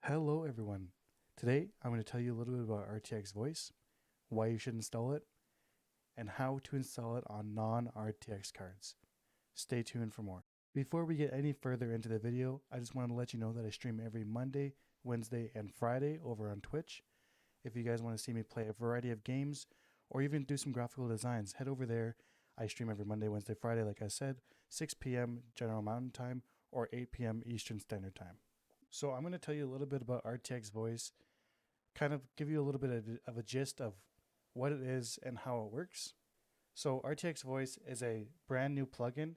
Hello everyone. Today I'm going to tell you a little bit about RTX Voice, why you should install it, and how to install it on non-RTX cards. Stay tuned for more. Before we get any further into the video, I just want to let you know that I stream every Monday, Wednesday, and Friday over on Twitch. If you guys want to see me play a variety of games or even do some graphical designs, head over there. I stream every Monday, Wednesday, Friday, like I said, 6 p.m. General Mountain Time or 8 p.m. Eastern Standard Time. So I'm going to tell you a little bit about RTX Voice, kind of give you a little bit of a gist of what it is and how it works. So RTX Voice is a brand new plugin.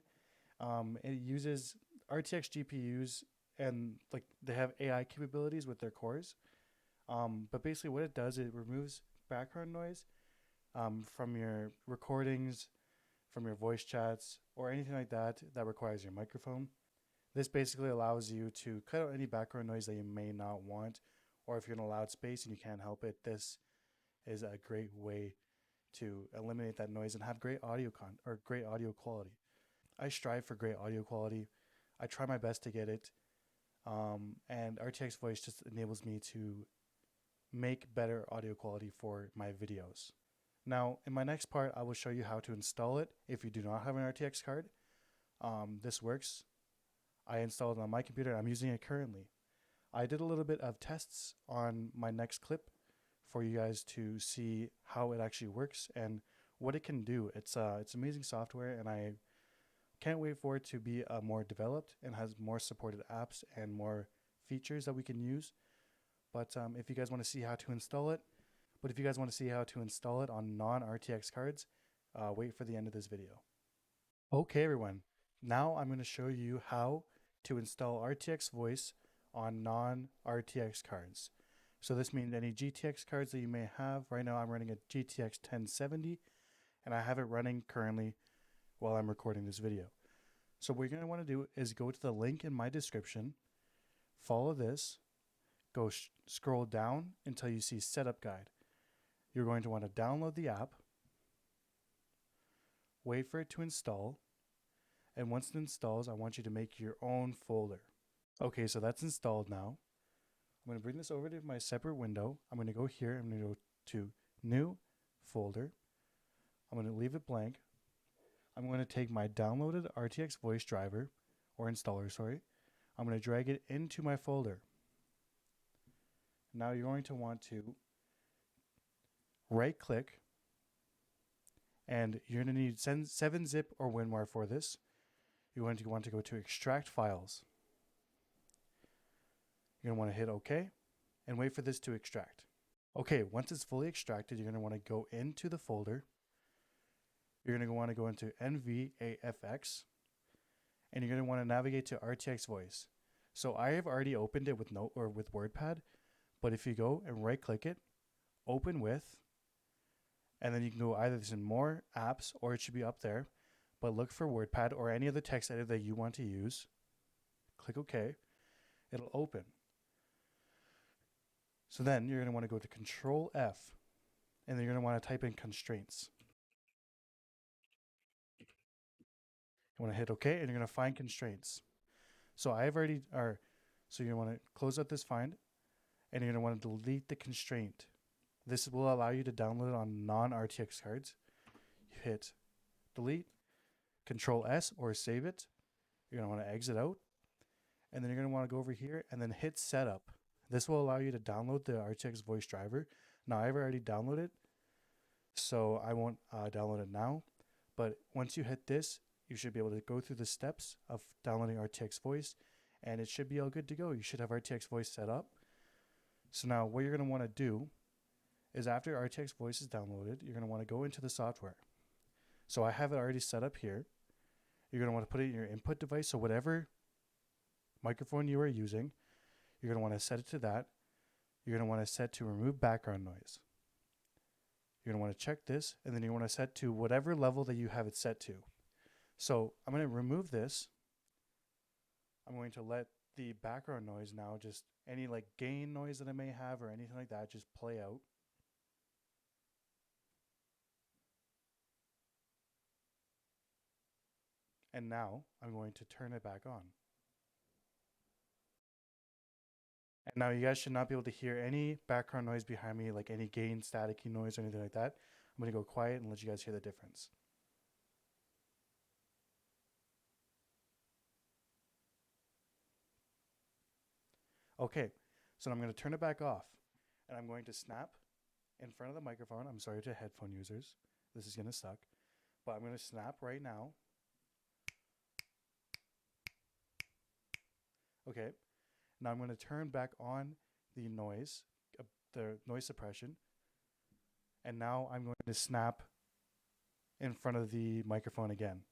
It uses RTX GPUs and like they have AI capabilities with their cores. But basically what it does, it removes background noise from your recordings, from your voice chats, or anything like that that requires your microphone. This basically allows you to cut out any background noise that you may not want, or if you're in a loud space and you can't help it, this is a great way to eliminate that noise and have great great audio quality. I strive for great audio quality. I try my best to get it, and RTX Voice just enables me to make better audio quality for my videos. Now, in my next part, I will show you how to install it if you do not have an RTX card. This works. I installed it on my computer. I'm using it currently. I did a little bit of tests on my next clip for you guys to see how it actually works and what it can do. It's amazing software, and I can't wait for it to be more developed and has more supported apps and more features that we can use. But if you guys want to see how to install it, on non-RTX cards, wait for the end of this video. Okay, everyone. Now I'm going to show you how to install RTX Voice on non-RTX cards. So this means any GTX cards that you may have. Right now I'm running a GTX 1070 and I have it running currently while I'm recording this video. So what you're going to want to do is go to the link in my description, follow this, scroll down until you see Setup Guide. You're going to want to download the app, wait for it to install, and once it installs, I want you to make your own folder. Okay, so that's installed now. I'm going to bring this over to my separate window. I'm going to go here. I'm going to go to New Folder. I'm going to leave it blank. I'm going to take my downloaded RTX voice driver, or installer, sorry. I'm going to drag it into my folder. Now you're going to want to right click, and you're going to need 7-zip or WinRAR for this. You're going to want to go to Extract Files. You're going to want to hit OK and wait for this to extract. Okay, once it's fully extracted, you're going to want to go into the folder. You're going to want to go into NVAFX, and you're going to want to navigate to RTX Voice. So I have already opened it with with WordPad, but if you go and right click it, open with, and then you can go either this in more apps or it should be up there, but look for WordPad or any other text editor that you want to use. Click OK. It'll open. So then you're going to want to go to Control F, and then you're going to want to type in constraints. You want to hit OK, and you're going to find constraints. So I've already, so you want to close out this find, and you're going to want to delete the constraint. This will allow you to download it on non-RTX cards. You hit delete, Control S or save it. You're going to want to exit out, and then you're going to want to go over here and then hit setup. This will allow you to download the RTX voice driver. Now I've already downloaded it, so I won't download it now. But once you hit this, you should be able to go through the steps of downloading RTX voice, and it should be all good to go. You should have RTX voice set up. So now what you're going to want to do is after RTX voice is downloaded, you're going to want to go into the software. So I have it already set up here. You're going to want to put it in your input device. So whatever microphone you are using, you're going to want to set it to that. You're going to want to set to remove background noise. You're going to want to check this, and then you want to set to whatever level that you have it set to. So I'm going to remove this. I'm going to let the background noise now, just any like gain noise that I may have or anything like that, just play out. And now I'm going to turn it back on. And now you guys should not be able to hear any background noise behind me, like any gain, staticky noise or anything like that. I'm going to go quiet and let you guys hear the difference. Okay, so I'm going to turn it back off and I'm going to snap in front of the microphone. I'm sorry to headphone users. This is going to suck. But I'm going to snap right now. Okay, now I'm going to turn back on the noise suppression. And now I'm going to snap in front of the microphone again.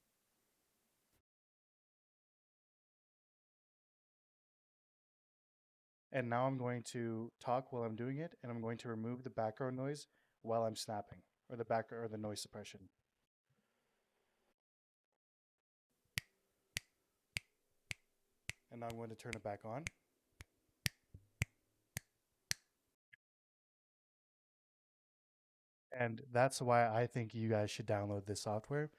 And now I'm going to talk while I'm doing it, and I'm going to remove the background noise while I'm snapping, or the noise suppression. And now I'm going to turn it back on. And that's why I think you guys should download this software.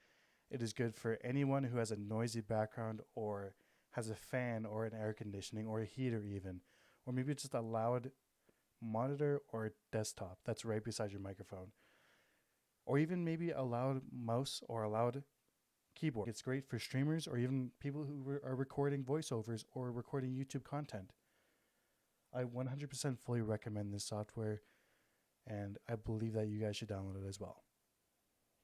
It is good for anyone who has a noisy background or has a fan or an air conditioning or a heater even, or maybe just a loud monitor or a desktop that's right beside your microphone, or even maybe a loud mouse or a loud keyboard. It's great for streamers or even people who are recording voiceovers or recording YouTube content. I 100% fully recommend this software, and I believe that you guys should download it as well.